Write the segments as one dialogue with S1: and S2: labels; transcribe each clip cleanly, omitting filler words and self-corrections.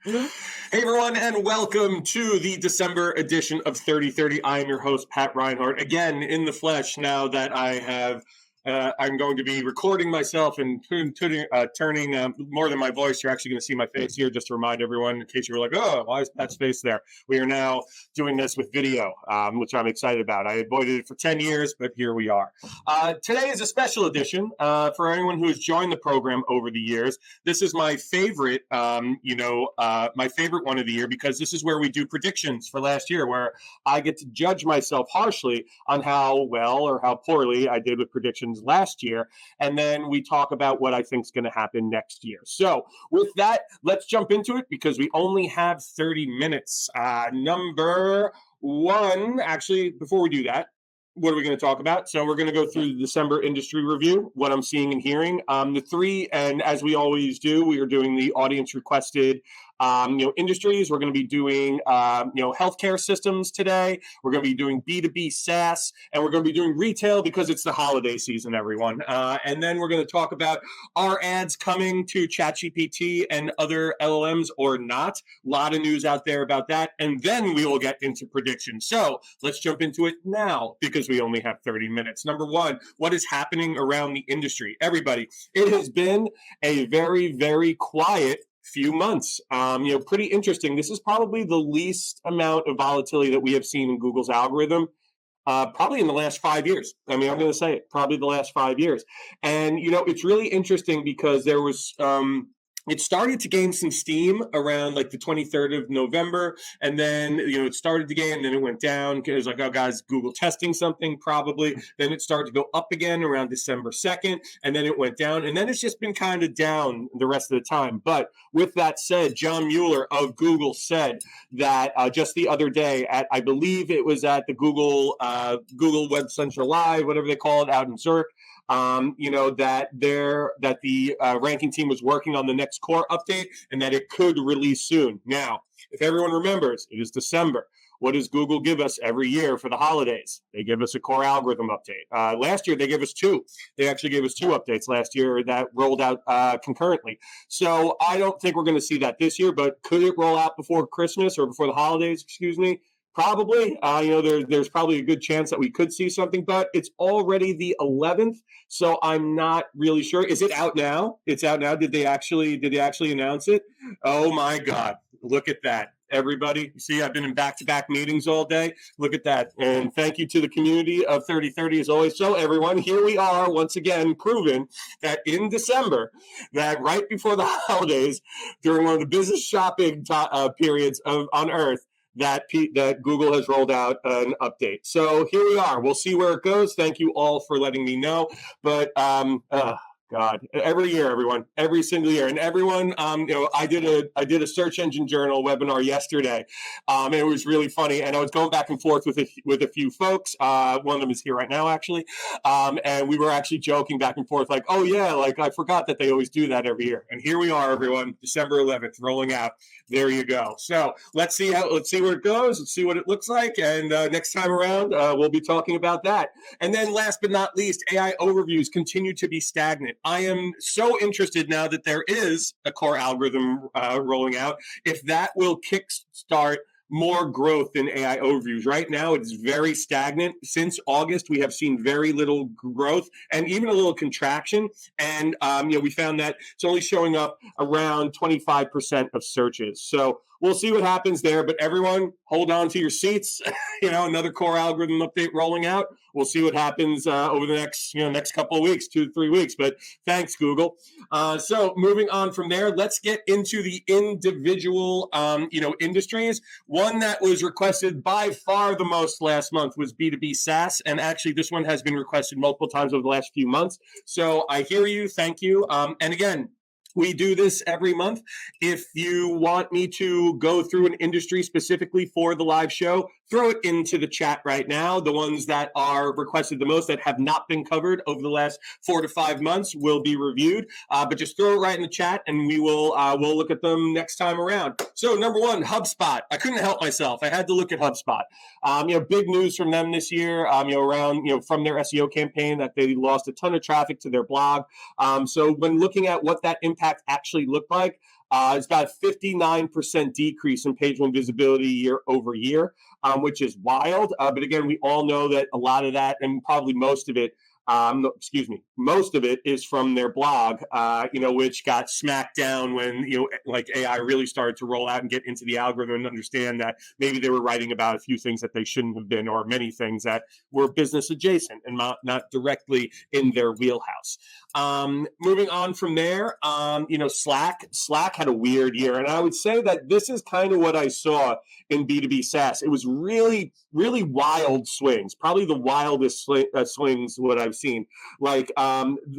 S1: Hey everyone, and welcome to the December edition of 3030. I am your host, Pat Reinhart, again in the flesh now that I'm going to be recording myself and turning more than my voice. You're actually going to see my face here, just to remind everyone, in case you were like, oh, why is Pat's face there? We are now doing this with video, which I'm excited about. I avoided it for 10 years, but here we are. Today is a special edition for anyone who has joined the program over the years. This is my favorite, my favorite one of the year, because this is where we do predictions for last year, where I get to judge myself harshly on how well or how poorly I did with predictions last year, and then we talk about what I think is going to happen next year. So with that, let's jump into it, because we only have 30 minutes. Number one, actually, before we do that, what are we going to talk about? So we're going to go through the December industry review, what I'm seeing and hearing. The three, and as we always do, we are doing the audience requested industries. We're going to be doing, healthcare systems today. We're going to be doing B2B SaaS, and we're going to be doing retail because it's the holiday season, everyone. And then we're going to talk about our ads coming to ChatGPT and other LLMs or not. A lot of news out there about that. And then we will get into predictions. So let's jump into it now, because we only have 30 minutes. Number one, what is happening around the industry? Everybody, it has been a very, very quiet few months. Pretty interesting. This is probably the least amount of volatility that we have seen in Google's algorithm, probably in the last 5 years. I'm going to say it, probably the last 5 years. And, it's really interesting because there was, it started to gain some steam around like the 23rd of November. And then, it started to gain, and then it went down. It was like, oh, guys, Google testing something probably. Then it started to go up again around December 2nd. And then it went down. And then it's just been kind of down the rest of the time. But with that said, John Mueller of Google said that just the other day I believe it was at the Google Web Central Live, whatever they call it, out in Zurich, that the ranking team was working on the next core update, and that it could release soon. Now, if everyone remembers, it is December. What does Google give us every year for the holidays? They give us a core algorithm update. Last year, they gave us two. They actually gave us two updates last year that rolled out concurrently. So I don't think we're going to see that this year, but could it roll out before Christmas or before the holidays, excuse me? Probably. There's probably a good chance that we could see something, but it's already the 11th, so I'm not really sure. Is it out now? It's out now. Did they actually announce it? Oh my God. Look at that. Everybody, you see, I've been in back-to-back meetings all day. Look at that. And thank you to the community of 3030 as always. So everyone, here we are once again proven that in December, that right before the holidays, during one of the business shopping periods on Earth, that Google has rolled out an update. So here we are. We'll see where it goes. Thank you all for letting me know. But God, every year, everyone, every single year, and everyone, I did a search engine journal webinar yesterday, and it was really funny. And I was going back and forth with a few folks. One of them is here right now, actually, and we were actually joking back and forth, like, oh yeah, like I forgot that they always do that every year. And here we are, everyone, December 11th, rolling out. There you go. So let's see where it goes. Let's see what it looks like, and next time around, we'll be talking about that. And then, last but not least, AI overviews continue to be stagnant. I am so interested now that there is a core algorithm rolling out, if that will kickstart more growth in AI overviews. Right now, it's very stagnant. Since August, we have seen very little growth and even a little contraction. And we found that it's only showing up around 25% of searches. So we'll see what happens there. But everyone, hold on to your seats. Another core algorithm update rolling out. We'll see what happens over the next couple of weeks, 2 to 3 weeks. But thanks, Google. So moving on from there, let's get into the individual, industries. One that was requested by far the most last month was B2B SaaS. And actually, this one has been requested multiple times over the last few months. So I hear you. Thank you. And again, we do this every month. If you want me to go through an industry specifically for the live show, throw it into the chat right now. The ones that are requested the most that have not been covered over the last 4 to 5 months will be reviewed. But just throw it right in the chat, and we'll look at them next time around. So number one, HubSpot. I couldn't help myself. I had to look at HubSpot. Big news from them this year. From their SEO campaign, that they lost a ton of traffic to their blog. So when looking at what that impact actually looked like, It's about a 59% decrease in page one visibility year over year, which is wild. But again, we all know that a lot of that, and probably most of it, most of it is from their blog, which got smacked down when, like AI really started to roll out and get into the algorithm and understand that maybe they were writing about a few things that they shouldn't have been, or many things that were business adjacent and not directly in their wheelhouse. Moving on from there, Slack had a weird year. And I would say that this is kind of what I saw in B2B SaaS. It was really, really wild swings, probably the wildest swings what I've seen.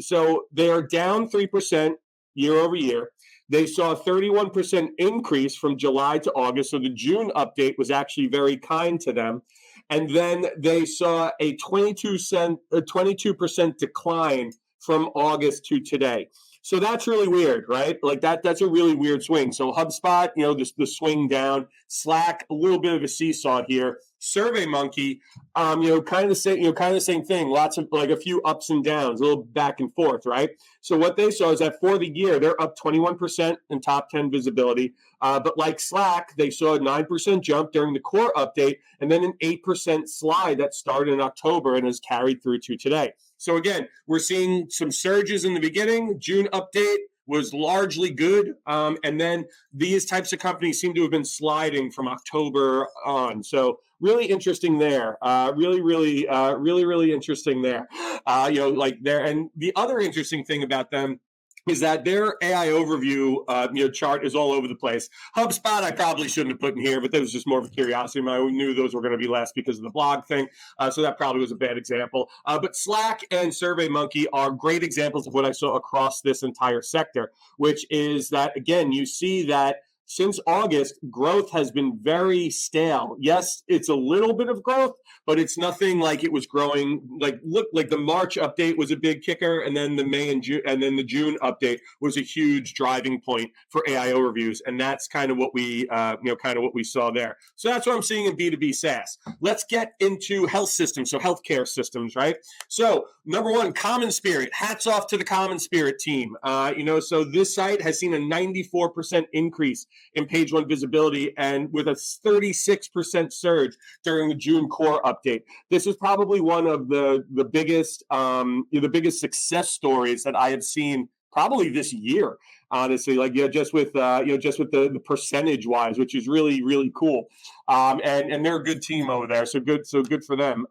S1: So they are down 3% year over year. They saw a 31% increase from July to August. So the June update was actually very kind to them. And then they saw a 22% decline from August to today. So that's really weird, right? Like that's a really weird swing. So HubSpot, the swing down. Slack, a little bit of a seesaw here. SurveyMonkey, kind of the same thing. Lots of like a few ups and downs, a little back and forth, right? So what they saw is that for the year, they're up 21% in top 10 visibility. But like Slack, they saw a 9% jump during the core update, and then an 8% slide that started in October and has carried through to today. So again, we're seeing some surges in the beginning. June update was largely good. And then these types of companies seem to have been sliding from October on. So really interesting there. Really interesting there. And the other interesting thing about them is that their AI overview chart is all over the place. HubSpot I probably shouldn't have put in here, but that was just more of a curiosity. I knew those were going to be less because of the blog thing, so that probably was a bad example. But Slack and SurveyMonkey are great examples of what I saw across this entire sector, which is that, again, you see that since August, growth has been very stale. Yes, it's a little bit of growth, but it's nothing like it was growing. Like the March update was a big kicker, and then the May and June, and then the June update was a huge driving point for AI overviews, and that's kind of what we, saw there. So that's what I'm seeing in B2B SaaS. Let's get into health systems, so healthcare systems, right? So number one, CommonSpirit. Hats off to the CommonSpirit team. So this site has seen a 94% increase in page one visibility, and with a 36% surge during the June core update. This is probably one of the biggest success stories that I have seen probably this year, honestly. Just with the percentage wise, which is really, really cool. And they're a good team over there, so good for them.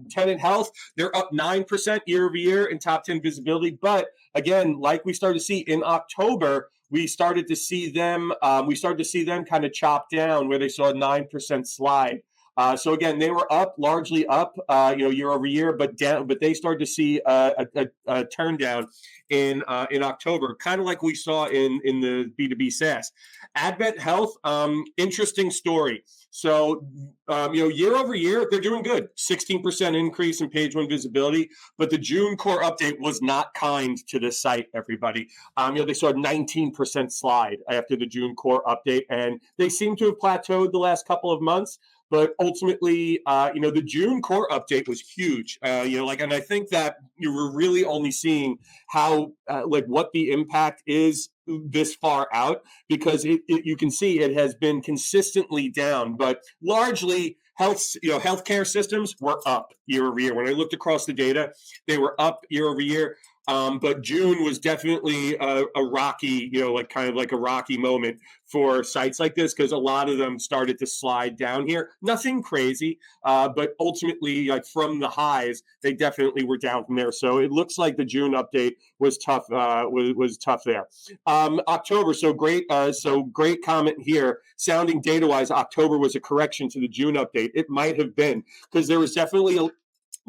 S1: Tenet Health, they're up 9% year over year in top 10 visibility, but again, like we started to see in October, we started to see them kind of chop down where they saw a 9% slide. So again, they were largely up, year over year, but down. But they started to see a turn down in October, kind of like we saw in the B2B SaaS. Advent Health, interesting story. So year over year, they're doing good. 16% increase in page one visibility, but the June core update was not kind to this site. Everybody, they saw a 19% slide after the June core update, and they seem to have plateaued the last couple of months. But ultimately, the June core update was huge. And I think that you were really only seeing how, what the impact is this far out, because you can see it has been consistently down, but largely healthcare systems were up year over year. When I looked across the data, they were up year over year. But June was definitely a rocky, kind of like a rocky moment for sites like this, because a lot of them started to slide down here. Nothing crazy, but ultimately, like from the highs, they definitely were down from there. So it looks like the June update was tough. Was tough there. October, so great comment here. Sounding data-wise, October was a correction to the June update. It might have been, because there was definitely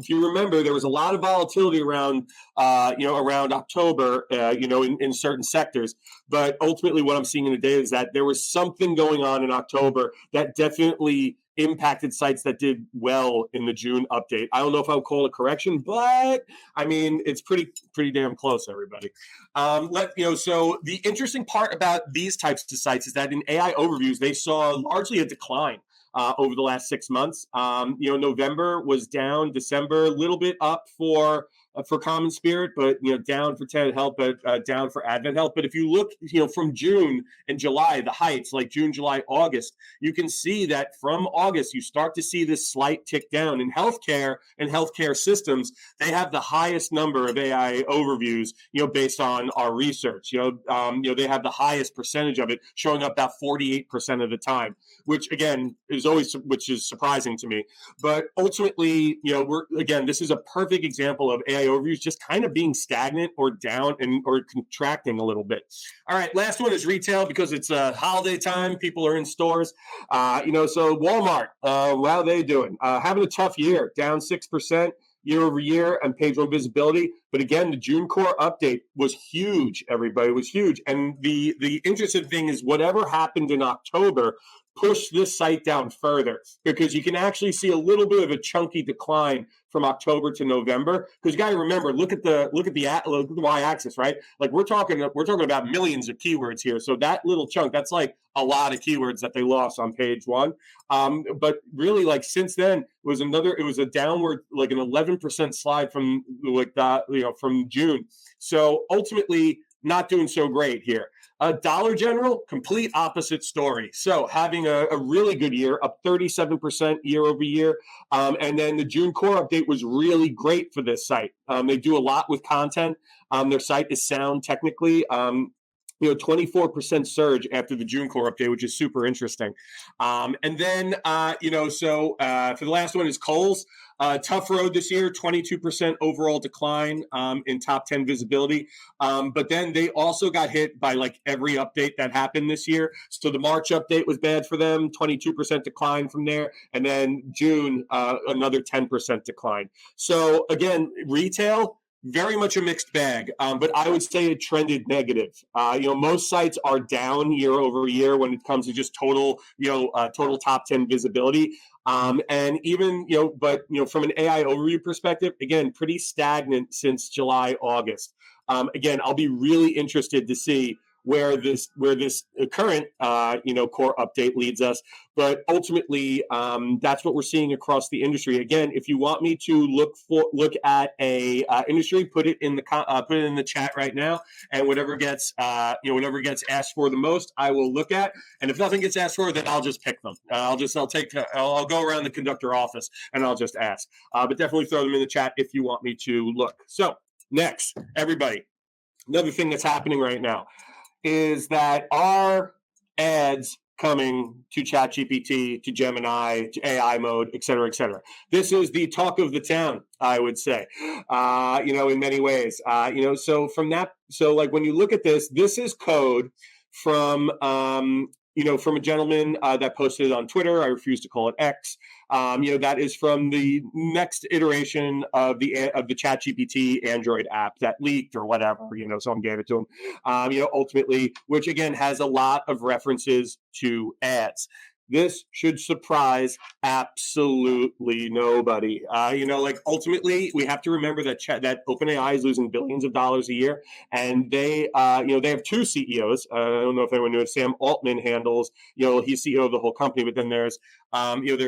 S1: if you remember, there was a lot of volatility around October, in certain sectors. But ultimately, what I'm seeing in the data is that there was something going on in October that definitely impacted sites that did well in the June update. I don't know if I would call it a correction, but I mean, it's pretty damn close, everybody. So the interesting part about these types of sites is that in AI overviews, they saw largely a decline over the last 6 months. November was down, December a little bit up for for CommonSpirit, but down for TED Health, but down for Advent Health. But if you look, from June and July, the heights like June, July, August, you can see that from August you start to see this slight tick down in healthcare and healthcare systems. They have the highest number of AI overviews, based on our research. They have the highest percentage of it, showing up about 48% of the time, which again which is surprising to me. But ultimately, this is a perfect example of AI overviews just kind of being stagnant or down or contracting a little bit. All right, last one is retail because it's holiday time. People are in stores. So Walmart, how are they doing? Having a tough year, down 6% year over year on page one visibility. But again, the June core update was huge. Everybody was huge. And the interesting thing is whatever happened in October pushed this site down further, because you can actually see a little bit of a chunky decline from October to November. Because you got to remember, look at the y-axis, right? Like we're talking about millions of keywords here. So that little chunk, that's like a lot of keywords that they lost on page one. But really, like since then, it was a downward, like an 11% slide from from June. So ultimately, not doing so great here. Dollar General, complete opposite story. So having a really good year, up 37% year over year. And then the June core update was really great for this site. They do a lot with content. Their site is sound technically. 24% surge after the June core update, which is super interesting. And then, for the last one is Kohl's. Tough road this year, 22% overall decline in top 10 visibility. But then they also got hit by like every update that happened this year. So the March update was bad for them, 22% decline from there. And then June, another 10% decline. So again, retail, very much a mixed bag, but I would say it trended negative. Most sites are down year over year when it comes to just total top 10 visibility. And even, from an AI overview perspective, again, pretty stagnant since July, August. Again, I'll be really interested to see where this current core update leads us. But ultimately, that's what we're seeing across the industry. Again, if you want me to look at a industry, put it in the chat right now, and whatever gets asked for the most, I will look at. And if nothing gets asked for, then I'll just pick them. I'll go around the conductor office and I'll just ask. But definitely throw them in the chat if you want me to look. So next, everybody, another thing that's happening right now is that our ads coming to ChatGPT, to Gemini, to AI mode, et cetera, et cetera. This is the talk of the town, I would say, in many ways. So like when you look at this is code from from a gentleman that posted on Twitter. I refuse to call it X. That is from the next iteration of the ChatGPT Android app that leaked or whatever. Someone gave it to him. Ultimately, which again has a lot of references to ads. This should surprise absolutely nobody. Ultimately, we have to remember that that OpenAI is losing billions of dollars a year, and they have two CEOs. I don't know if anyone knew it. Sam Altman handles, he's CEO of the whole company, but then there's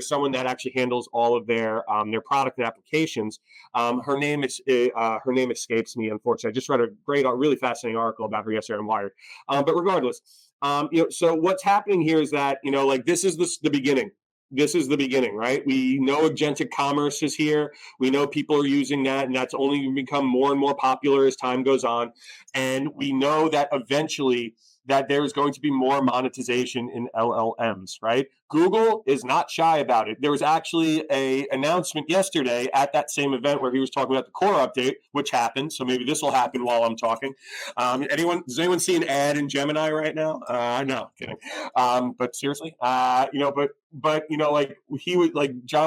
S1: someone that actually handles all of their product and applications. Her name escapes me, unfortunately. I just read a really fascinating article about her yesterday on Wired. But regardless. So what's happening here is that, this is the beginning. This is the beginning, right? We know agentic commerce is here. We know people are using that, and that's only going to become more and more popular as time goes on. And we know that eventually that there's going to be more monetization in LLMs, right? Google is not shy about it. There was actually an announcement yesterday at that same event where he was talking about the core update, which happened. So maybe this will happen while I'm talking. Does anyone see an ad in Gemini right now? No, kidding. But seriously, John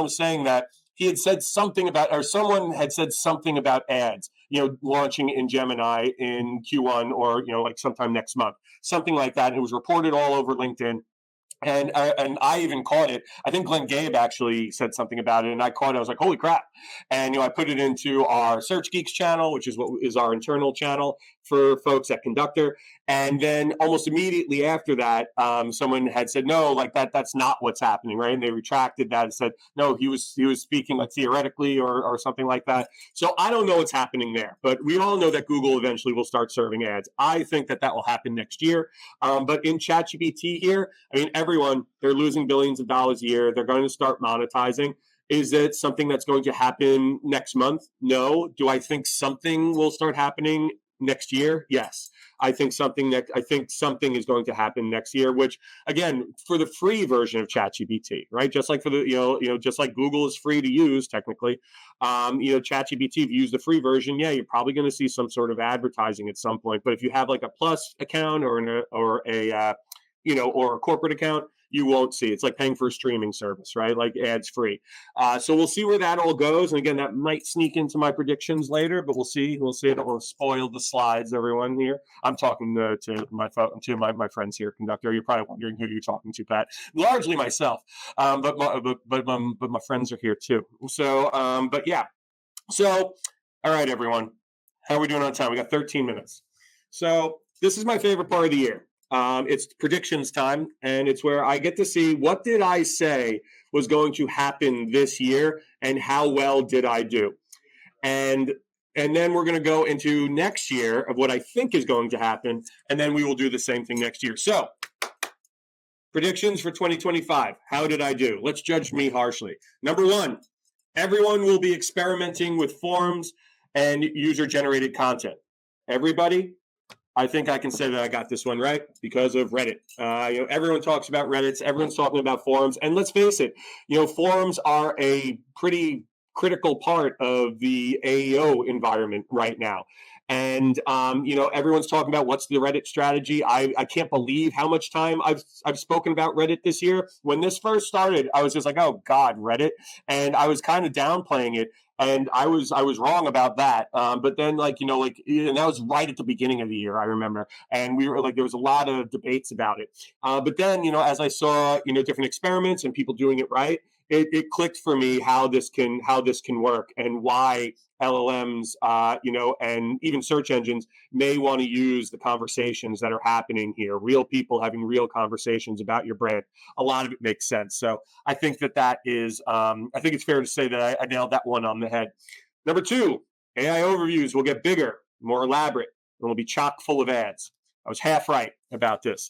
S1: was saying that he had said something about, or someone had said something about ads, launching in Gemini in Q1 or, sometime next month, something like that. And it was reported all over LinkedIn. And I even caught it. I think Glenn Gabe actually said something about it, and I caught it. I was like, holy crap. And, I put it into our Search Geeks channel, which is what is our internal channel for folks at Conductor. And then almost immediately after that, someone had said, no, like that's not what's happening, right? And they retracted that and said, no, he was speaking like theoretically or something like that. So I don't know what's happening there, but we all know that Google eventually will start serving ads. I think that will happen next year. But in ChatGPT here, I mean, everyone, they're losing billions of dollars a year. They're going to start monetizing. Is it something that's going to happen next month? No. Do I think something will start happening next year? Yes. I think something is going to happen next year, which again, for the free version of ChatGPT, right? Just like for the, just like Google is free to use technically, ChatGPT, if you use the free version, yeah, you're probably going to see some sort of advertising at some point. But if you have like a plus account or a corporate account, you won't see. It's like paying for a streaming service, right? Like ads free. So we'll see where that all goes. And again, that might sneak into my predictions later, but we'll see. We'll see. I don't want to spoil the slides, everyone here. I'm talking to my friends here, conductor. You're probably wondering who you're talking to, Pat. Largely myself, but my friends are here too. So, but yeah. So, all right, everyone. How are we doing on time? We got 13 minutes. So this is my favorite part of the year. It's predictions time, and it's where I get to see what did I say was going to happen this year and how well did I do. And then we're going to go into next year of what I think is going to happen, and then we will do the same thing next year. So predictions for 2025. How did I do? Let's judge me harshly. Number one, everyone will be experimenting with forums and user-generated content. Everybody, I think I can say that I got this one right because of Reddit. Everyone talks about Reddits. Everyone's talking about forums. And let's face it, forums are a pretty critical part of the AEO environment right now. And, everyone's talking about what's the Reddit strategy. I can't believe how much time I've spoken about Reddit this year. When this first started, I was just like, oh, God, Reddit. And I was kind of downplaying it. And I was wrong about that. But then, and that was right at the beginning of the year, I remember. And we were like, there was a lot of debates about it. But then, as I saw, different experiments and people doing it right, it clicked for me how this can work and why LLMs, and even search engines may want to use the conversations that are happening here. Real people having real conversations about your brand. A lot of it makes sense. So I think that is, I think it's fair to say that I nailed that one on the head. Number two, AI overviews will get bigger, more elaborate, and will be chock full of ads. I was half right about this.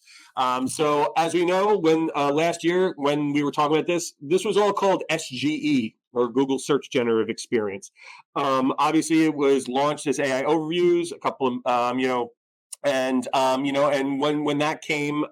S1: So as we know, when last year, when we were talking about this was all called SGE, or Google Search Generative Experience. Obviously, it was launched as AI overviews, a couple of, and when that came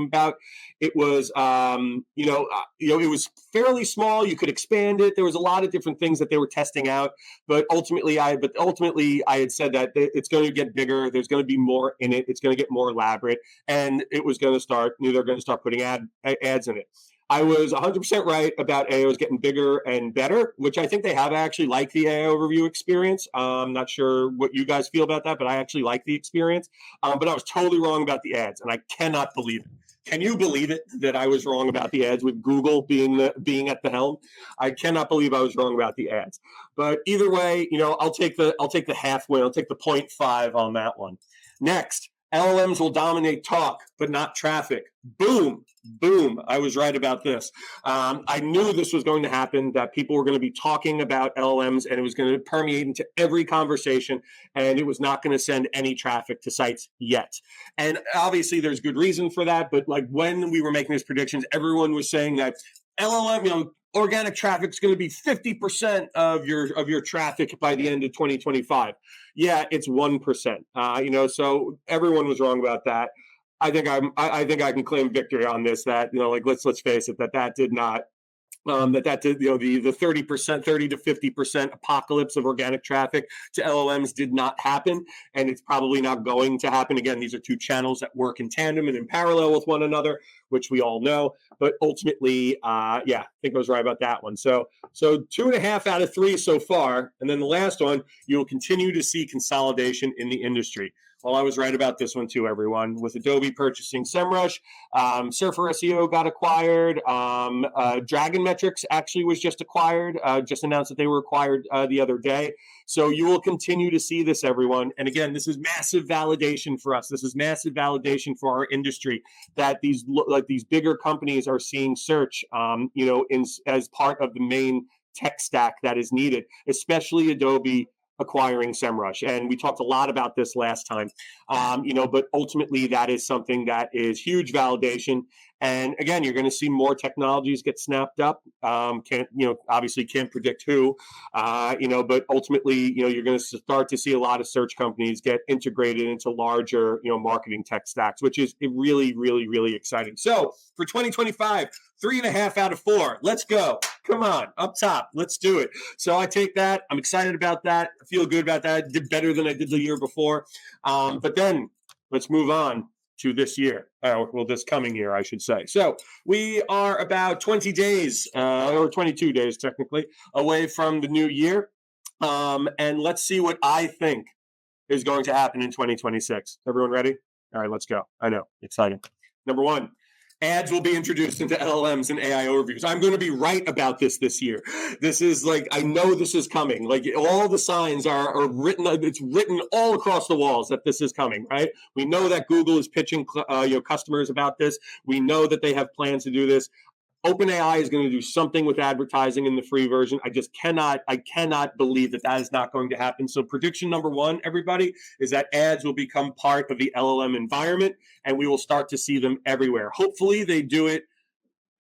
S1: about, it was it was fairly small. You could expand it. There was a lot of different things that they were testing out, but ultimately I had said that it's going to get bigger. There's going to be more in it. It's going to get more elaborate, and it was going to start. They're going to start putting ads in it. I was 100% right about AOs getting bigger and better, which I think they have. I actually like the AI overview experience. I'm not sure what you guys feel about that, but I actually like the experience. But I was totally wrong about the ads, and I cannot believe it. Can you believe it that I was wrong about the ads with Google being at the helm? I cannot believe I was wrong about the ads. But either way, I'll take the half win. I'll take the 0.5 on that one. Next, LLMs will dominate talk, but not traffic. Boom. I was right about this. I knew this was going to happen, that people were going to be talking about LLMs and it was going to permeate into every conversation, and it was not going to send any traffic to sites yet. And obviously there's good reason for that, but like when we were making these predictions, everyone was saying that LLM, organic traffic is going to be 50% of your traffic by the end of 2025. Yeah, it's 1%. So everyone was wrong about that. I think I can claim victory on this. That let's face it, that did not. That did the 30%, 30 to 50% apocalypse of organic traffic to LLMs did not happen, and it's probably not going to happen. Again, these are two channels that work in tandem and in parallel with one another, which we all know. But ultimately, I think I was right about that one. So 2.5 out of 3 so far, and then the last one, you will continue to see consolidation in the industry. Well, I was right about this one too, everyone. With Adobe purchasing SEMrush, Surfer SEO got acquired. Dragon Metrics actually was just acquired, just announced that they were acquired the other day. So you will continue to see this, everyone. And again, this is massive validation for us. This is massive validation for our industry that these bigger companies are seeing search, as part of the main tech stack that is needed, especially Adobe acquiring SEMrush. And we talked a lot about this last time, but ultimately that is something that is huge validation. And again, you're going to see more technologies get snapped up. Obviously can't predict who, but ultimately, you're going to start to see a lot of search companies get integrated into larger, marketing tech stacks, which is really, really, really exciting. So for 2025, 3.5 out of 4. Let's go. Come on, up top. Let's do it. So I take that. I'm excited about that. I feel good about that. I did better than I did the year before. But then let's move on to this year. This coming year, I should say. So we are about 20 days, or 22 days technically, away from the new year. And let's see what I think is going to happen in 2026. Everyone ready? All right, let's go. I know, exciting. Number one, ads will be introduced into LLMs and AI overviews. I'm going to be right about this year. This is I know this is coming. All the signs are written. It's written all across the walls that this is coming, right? We know that Google is pitching customers about this. We know that they have plans to do this. OpenAI is going to do something with advertising in the free version. I cannot believe that is not going to happen. So prediction number one, everybody, is that ads will become part of the LLM environment and we will start to see them everywhere. Hopefully they do it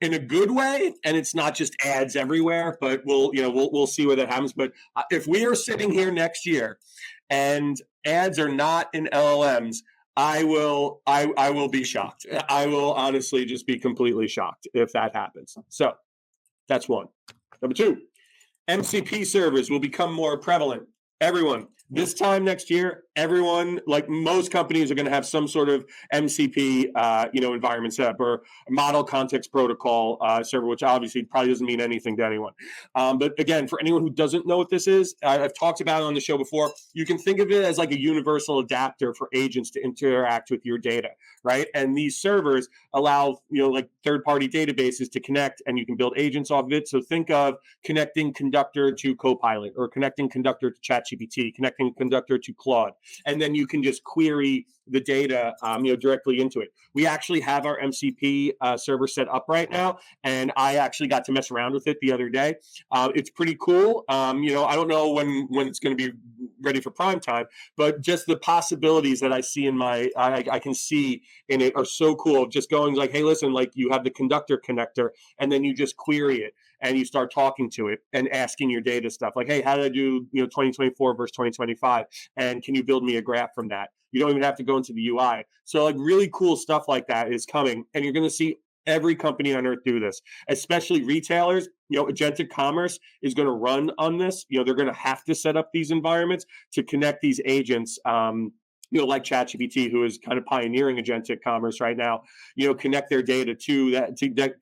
S1: in a good way and it's not just ads everywhere, but we'll see where that happens. But if we are sitting here next year and ads are not in LLMs, I will be shocked. I will honestly just be completely shocked if that happens. So that's one. Number two, MCP servers will become more prevalent. Everyone, this time next year, everyone, most companies, are going to have some sort of MCP, environment set up, or model context protocol server, which obviously probably doesn't mean anything to anyone. But again, for anyone who doesn't know what this is, I've talked about it on the show before. You can think of it as a universal adapter for agents to interact with your data, right? And these servers allow, third-party databases to connect, and you can build agents off of it. So think of connecting Conductor to Copilot, or connecting Conductor to ChatGPT, connecting Conductor to Claude, and then you can just query the data, directly into it. We actually have our MCP server set up right now, and I actually got to mess around with it the other day. It's pretty cool. I don't know when it's going to be ready for prime time, but just the possibilities that I see I can see in it are so cool. Just going hey, listen, you have the Conductor connector, and then you just query it. And you start talking to it and asking your data stuff hey, how did I do 2024 versus 2025? And can you build me a graph from that? You don't even have to go into the UI. So really cool stuff like that is coming. And you're going to see every company on earth do this, especially retailers. Agentic commerce is going to run on this. They're going to have to set up these environments to connect these agents. Like ChatGPT, who is kind of pioneering agentic commerce right now, connect their data to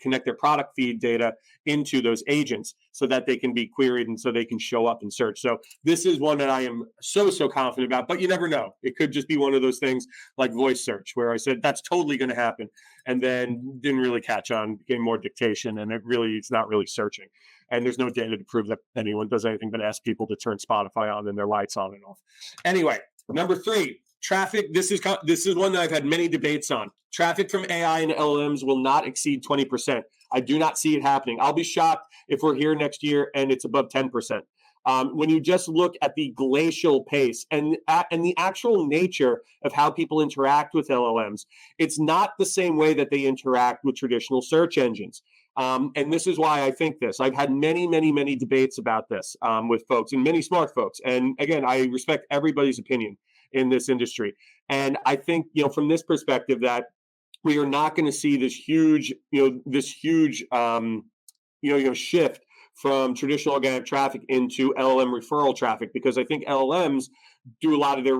S1: connect their product feed data into those agents so that they can be queried and so they can show up in search. So this is one that I am so confident about, but you never know. It could just be one of those things like voice search where I said that's totally going to happen and then didn't really catch on, became more dictation, and it's not really searching. And there's no data to prove that anyone does anything but ask people to turn Spotify on and their lights on and off. Anyway, number three, traffic. This is one that I've had many debates on. Traffic from AI and LLMs will not exceed 20%. I do not see it happening. I'll be shocked if we're here next year and it's above 10%. When you just look at the glacial pace and the actual nature of how people interact with LLMs, it's not the same way that they interact with traditional search engines. And this is why I think this. I've had many debates about this with folks, and many smart folks. And again, I respect everybody's opinion in this industry. And I think, from this perspective, that we are not going to see this huge shift from traditional organic traffic into LLM referral traffic, because I think LLMs do a lot of their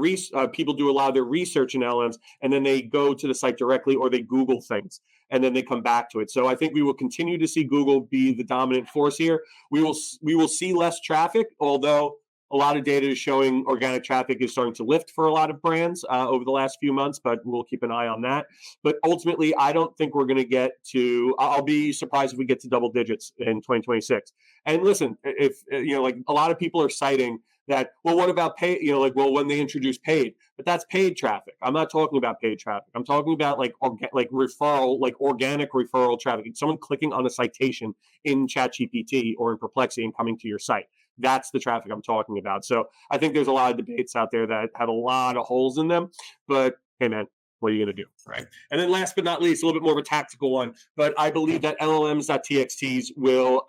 S1: people do a lot of their research in LLMs, and then they go to the site directly or they Google things and then they come back to it. So I think we will continue to see Google be the dominant force here. We will see less traffic, although a lot of data is showing organic traffic is starting to lift for a lot of brands over the last few months, but we'll keep an eye on that. But ultimately, I don't think we're going to get to, I'll be surprised if we get to double digits in 2026. And listen, if, like a lot of people are citing that, well, what about pay? When they introduce paid, but that's paid traffic. I'm not talking about paid traffic. I'm talking about like referral, like organic referral traffic. Someone clicking on a citation in ChatGPT or in Perplexity and coming to your site. That's the traffic I'm talking about. So I think there's a lot of debates out there that have a lot of holes in them. But hey, man, what are you going to do, right? And then last but not least, a little bit more of a tactical one, but I believe that LLMs.txts will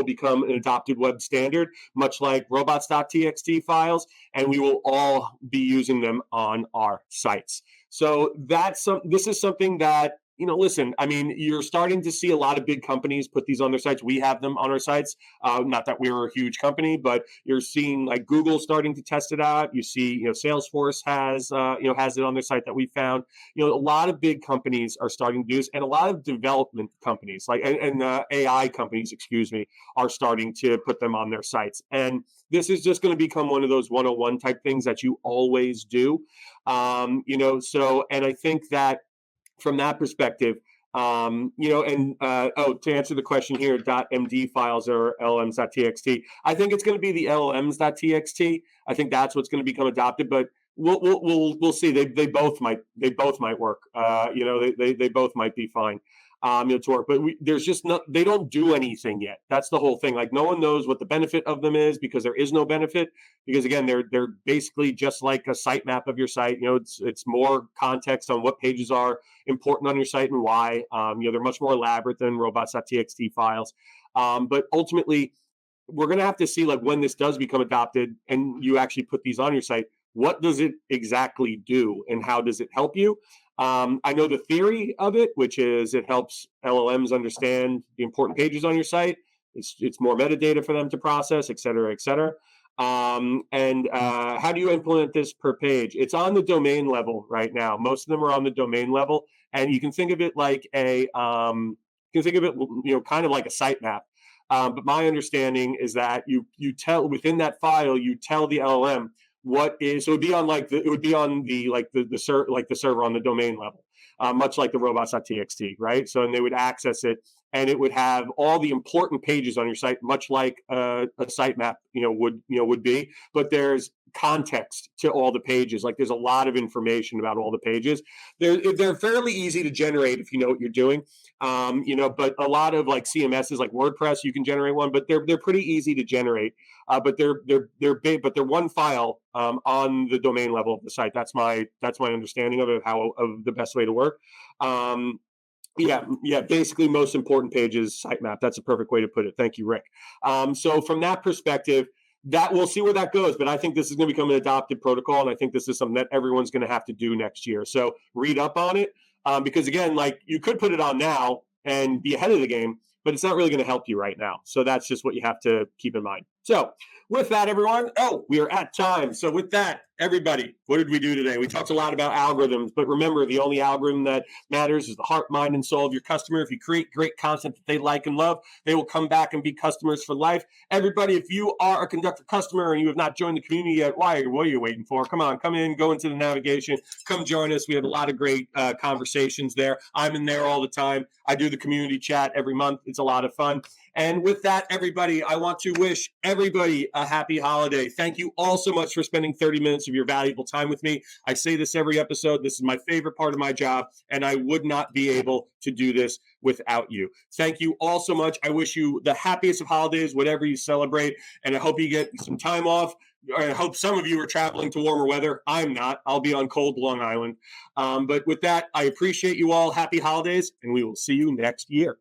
S1: become an adopted web standard, much like robots.txt files, and we will all be using them on our sites. So this is something that, listen, I mean, you're starting to see a lot of big companies put these on their sites. We have them on our sites. Not that we're a huge company, but you're seeing like Google starting to test it out. You see, Salesforce has it on their site that we found. A lot of big companies are starting to do this, and a lot of development companies, and AI companies, are starting to put them on their sites. And this is just going to become one of those 101 type things that you always do. And I think that from that perspective, to answer the question here, .md files or LLMs.txt, I think it's going to be the LLMs.txt. I think that's what's going to become adopted, but we'll see. They both might work. They both might be fine. To work, but there's just they don't do anything yet. That's the whole thing. Like no one knows what the benefit of them is because there is no benefit. Because again, they're basically just like a sitemap of your site. It's more context on what pages are important on your site and why. They're much more elaborate than robots.txt files. But ultimately, we're going to have to see like when this does become adopted and you actually put these on your site. What does it exactly do and how does it help you? I know the theory of it, which is it helps LLMs understand the important pages on your site. It's more metadata for them to process, et cetera, et cetera. How do you implement this per page? It's on the domain level right now. Most of them are on the domain level, and you can think of it like kind of like a sitemap. But my understanding is that you tell within that file, you tell the LLM what is, so it would be on the server on the domain level, much like the robots.txt, right? So, and they would access it, and it would have all the important pages on your site, much like a sitemap, would be. But there's context to all the pages. Like there's a lot of information about all the pages. They're fairly easy to generate if you know what you're doing. But a lot of like CMSs like WordPress, you can generate one, but they're pretty easy to generate. But they're big, but they're one file on the domain level of the site. That's my understanding of it, of the best way to work. Basically most important pages, sitemap. That's a perfect way to put it. Thank you, Rick. So from that perspective, that we'll see where that goes. But I think this is going to become an adopted protocol, and I think this is something that everyone's going to have to do next year. So read up on it, because again, like you could put it on now and be ahead of the game, but it's not really going to help you right now. So that's just what you have to keep in mind. So with that, everyone, we are at time. So with that, everybody, what did we do today? We talked a lot about algorithms, but remember, the only algorithm that matters is the heart, mind, and soul of your customer. If you create great content that they like and love, they will come back and be customers for life. Everybody, if you are a Conductor customer and you have not joined the community yet, what are you waiting for? Come on, come in, go into the navigation, come join us. We have a lot of great conversations there. I'm in there all the time. I do the community chat every month. It's a lot of fun. And with that, everybody, I want to wish everybody a happy holiday. Thank you all so much for spending 30 minutes of your valuable time with me. I say this every episode. This is my favorite part of my job, and I would not be able to do this without you. Thank you all so much. I wish you the happiest of holidays, whatever you celebrate, and I hope you get some time off. I hope some of you are traveling to warmer weather. I'm not. I'll be on cold Long Island. But with that, I appreciate you all. Happy holidays, and we will see you next year.